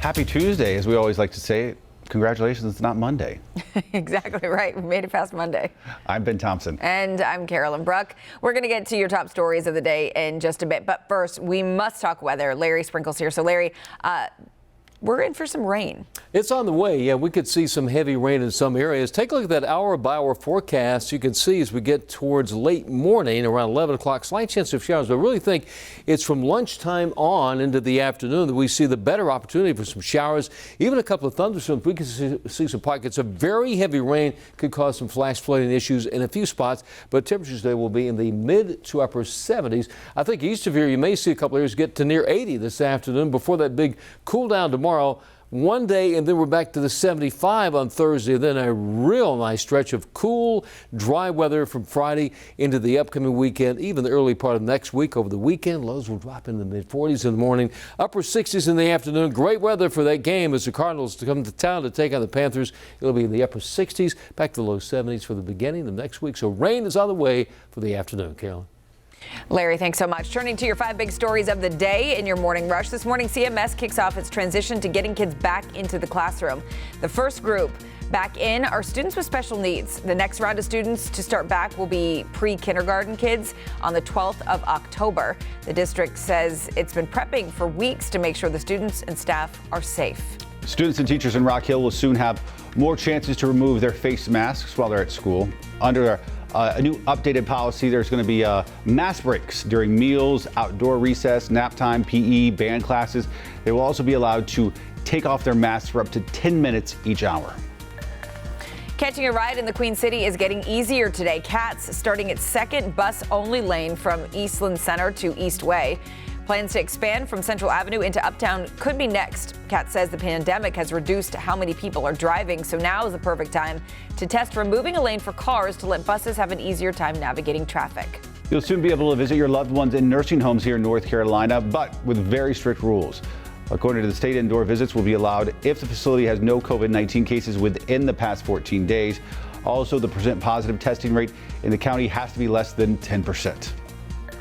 Happy Tuesday, as we always like to say. Congratulations, it's not Monday. Exactly right. We made it past Monday. I'm Ben Thompson. And I'm Carolyn Bruck. We're going to get to your top stories of the day in just a bit. But first, we must talk weather. Larry Sprinkle's here. So, Larry, we're in for some rain. It's on the way. Yeah, we could see some heavy rain in some areas. Take a look at that hour-by-hour forecast. You can see as we get towards late morning, around 11 o'clock, slight chance of showers. But I really think it's from lunchtime on into the afternoon that we see the better opportunity for some showers, even a couple of thunderstorms. We can see some pockets of very heavy rain, could cause some flash flooding issues in a few spots. But temperatures today will be in the mid to upper 70s. I think east of here, you may see a couple areas get to near 80 this afternoon before that big cool down tomorrow. One day, and then we're back to the 75 on Thursday. Then a real nice stretch of cool, dry weather from Friday into the upcoming weekend, even the early part of next week. Over the weekend, lows will drop in the mid-40s in the morning, upper 60s in the afternoon. Great weather for that game as the Cardinals come to town to take on the Panthers. It'll be in the upper 60s, back to the low 70s for the beginning of next week. So rain is on the way for the afternoon, Carolyn. Larry, thanks so much. Turning to your 5 big stories of the day in your morning rush. This morning, CMS kicks off its transition to getting kids back into the classroom. The first group back in are students with special needs. The next round of students to start back will be pre-kindergarten kids on the 12th of October. The district says it's been prepping for weeks to make sure the students and staff are safe. Students and teachers in Rock Hill will soon have more chances to remove their face masks while they're at school. Under a new updated policy, there's going to be mask breaks during meals, outdoor recess, nap time, PE, band classes. They will also be allowed to take off their masks for up to 10 minutes each hour. Catching a ride in the Queen City is getting easier today. CATS starting its second bus-only lane from Eastland Center to East Way. Plans to expand from Central Avenue into Uptown could be next. CATS says the pandemic has reduced how many people are driving, so now is the perfect time to test removing a lane for cars to let buses have an easier time navigating traffic. You'll soon be able to visit your loved ones in nursing homes here in North Carolina, but with very strict rules. According to the state, indoor visits will be allowed if the facility has no COVID-19 cases within the past 14 days. Also, the percent positive testing rate in the county has to be less than 10%.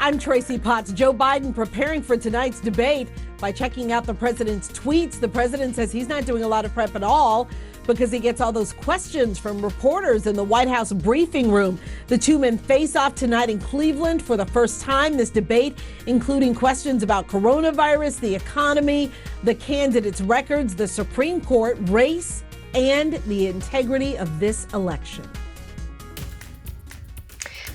I'm Tracy Potts. Joe Biden preparing for tonight's debate by checking out the president's tweets. The president says he's not doing a lot of prep at all because he gets all those questions from reporters in the White House briefing room. The two men face off tonight in Cleveland for the first time. This debate, including questions about coronavirus, the economy, the candidates' records, the Supreme Court, race, and the integrity of this election.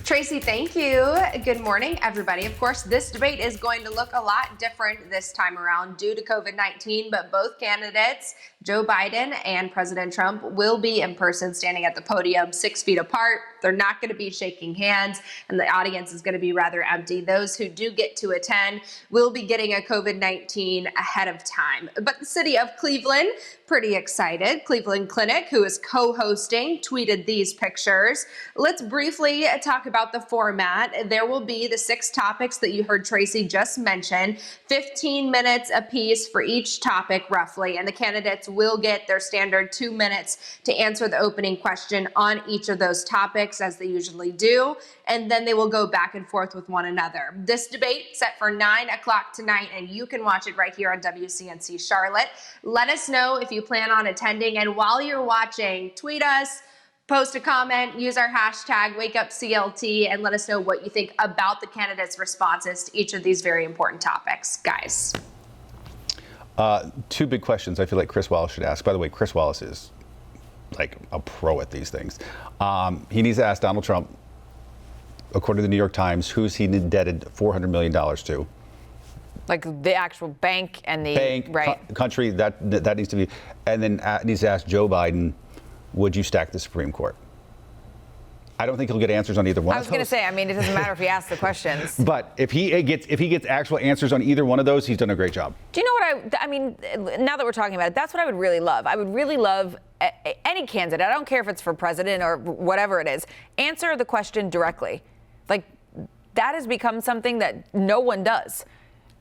Tracy, thank you. Good morning, everybody. Of course, this debate is going to look a lot different this time around due to COVID-19, but both candidates, Joe Biden and President Trump, will be in person standing at the podium 6 feet apart. They're not going to be shaking hands, and the audience is going to be rather empty. Those who do get to attend will be getting a COVID-19 ahead of time. But the city of Cleveland, pretty excited. Cleveland Clinic, who is co-hosting, tweeted these pictures. Let's briefly talk about the format. There will be the 6 topics that you heard Tracy just mention, 15 minutes apiece for each topic roughly, and the candidates will get their standard 2 minutes to answer the opening question on each of those topics, as they usually do, and then they will go back and forth with one another. This debate set for 9 o'clock tonight, and you can watch it right here on WCNC Charlotte. Let us know if you plan on attending, and while you're watching, tweet us, post a comment, use our hashtag WakeUpCLT, and let us know what you think about the candidates' responses to each of these very important topics. Guys. 2 big questions I feel like Chris Wallace should ask. By the way, Chris Wallace is like a pro at these things. He needs to ask Donald Trump, according to the New York Times, who's he indebted $400 million to? Like the actual bank and the bank, right. Country, that needs to be, and then needs to ask Joe Biden, would you stack the Supreme Court? I don't think he'll get answers on either one. I was going to say, I mean, it doesn't matter if he asks the questions. But if he gets actual answers on either one of those, he's done a great job. Do you know what I mean, now that we're talking about it, that's what I would really love. I would really love any candidate, I don't care if it's for president or whatever it is, answer the question directly. Like, that has become something that no one does.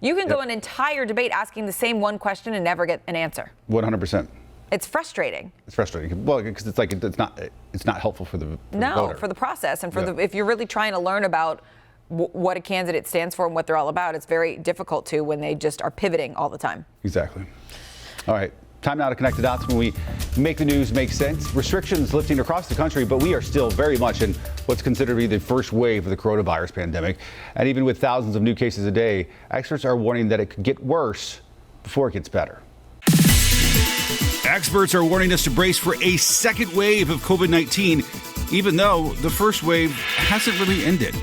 You can go an entire debate asking the same one question and never get an answer. 100%. It's frustrating. It's frustrating. Well, because it's like it's not helpful for the voter. For the process and for if you're really trying to learn about what a candidate stands for and what they're all about, it's very difficult to when they just are pivoting all the time. Exactly. All right. Time now to connect the dots when we make the news make sense. Restrictions lifting across the country, but we are still very much in what's considered to be the first wave of the coronavirus pandemic. And even with thousands of new cases a day, experts are warning that it could get worse before it gets better. Experts are warning us to brace for a second wave of COVID-19, even though the first wave hasn't really ended.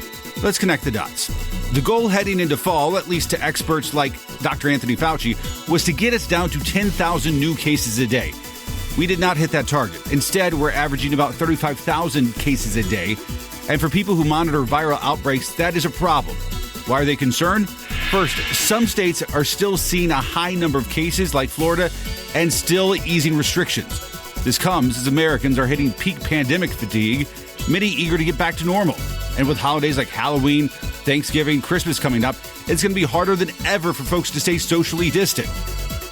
Let's connect the dots. The goal heading into fall, at least to experts like Dr. Anthony Fauci, was to get us down to 10,000 new cases a day. We did not hit that target. Instead, we're averaging about 35,000 cases a day. And for people who monitor viral outbreaks, that is a problem. Why are they concerned? First, some states are still seeing a high number of cases, like Florida, and still easing restrictions. This comes as Americans are hitting peak pandemic fatigue, many eager to get back to normal. And with holidays like Halloween, Thanksgiving, Christmas coming up, it's going to be harder than ever for folks to stay socially distant.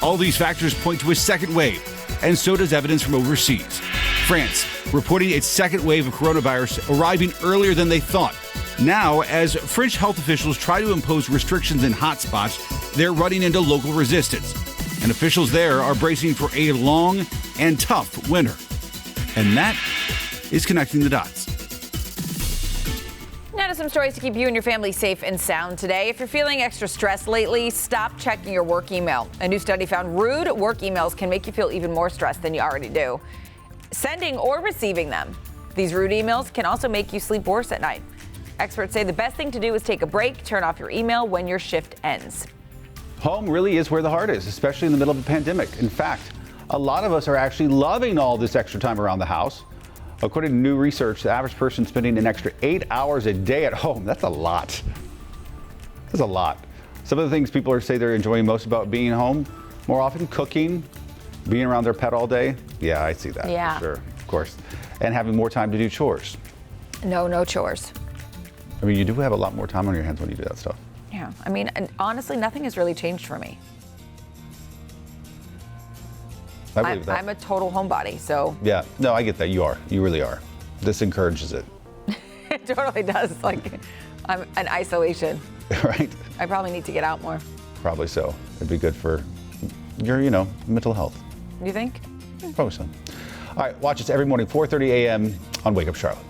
All these factors point to a second wave, and so does evidence from overseas. France reporting its second wave of coronavirus arriving earlier than they thought. Now, as French health officials try to impose restrictions in hotspots, they're running into local resistance. And officials there are bracing for a long and tough winter. And that is connecting the dots. Now to some stories to keep you and your family safe and sound today. If you're feeling extra stressed lately, stop checking your work email. A new study found rude work emails can make you feel even more stressed than you already do. Sending or receiving them. These rude emails can also make you sleep worse at night. Experts say the best thing to do is take a break, turn off your email when your shift ends. Home really is where the heart is, especially in the middle of a pandemic. In fact, a lot of us are actually loving all this extra time around the house. According to new research, the average person spending an extra 8 hours a day at home. That's a lot. That's a lot. Some of the things people say they're enjoying most about being home, more often cooking, being around their pet all day. Yeah, I see that. Yeah. For sure, of course. And having more time to do chores. No chores. I mean, you do have a lot more time on your hands when you do that stuff. Yeah, I mean, and honestly, nothing has really changed for me. I believe that. I'm a total homebody, so. Yeah, no, I get that. You are. You really are. This encourages it. It totally does. Like, I'm in isolation. Right? I probably need to get out more. Probably so. It'd be good for your, mental health. You think? Probably so. All right, watch us every morning, 4:30 a.m. on Wake Up Charlotte.